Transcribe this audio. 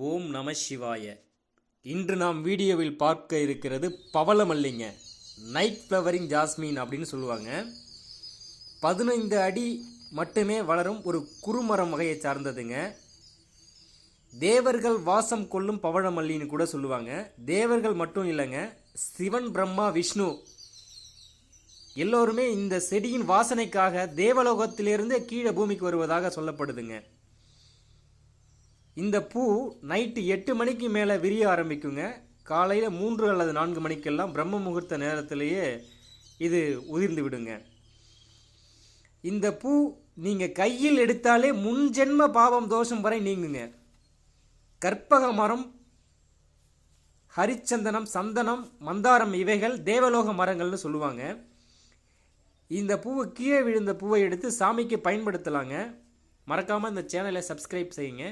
ஓம் நம சிவாய. இன்று நாம் வீடியோவில் பார்க்க இருக்கிறது பவளமல்லிங்க. நைட் ஃப்ளவரிங் ஜாஸ்மின் அப்படின்னு சொல்லுவாங்க. 15 அடி மட்டுமே வளரும் ஒரு குறுமரம் வகையை சார்ந்ததுங்க. தேவர்கள் வாசம் கொள்ளும் பவளமல்லின்னு கூட சொல்லுவாங்க. தேவர்கள் மட்டும் இல்லைங்க, சிவன், பிரம்மா, விஷ்ணு எல்லோருமே இந்த செடியின் வாசனைக்காக தேவலோகத்திலிருந்து கீழே பூமிக்கு வருவதாக சொல்லப்படுதுங்க. இந்த பூ நைட்டு 8 மணிக்கு மேலே விரிய ஆரம்பிக்குங்க. காலையில் 3 அல்லது 4 மணிக்கெல்லாம் பிரம்ம முகூர்த்த நேரத்திலேயே இது உதிர்ந்து விடுங்க. இந்த பூ நீங்கள் கையில் எடுத்தாலே முன்ஜென்ம பாவம் தோஷம் வரை நீங்குங்க. கற்பக மரம், ஹரிச்சந்தனம், சந்தனம், மந்தாரம் இவைகள் தேவலோக மரங்கள்னு சொல்லுவாங்க. இந்த பூவை கீழே விழுந்த பூவை எடுத்து சாமிக்கு பயன்படுத்தலாங்க. மறக்காமல் இந்த சேனலை சப்ஸ்கிரைப் செய்யுங்க.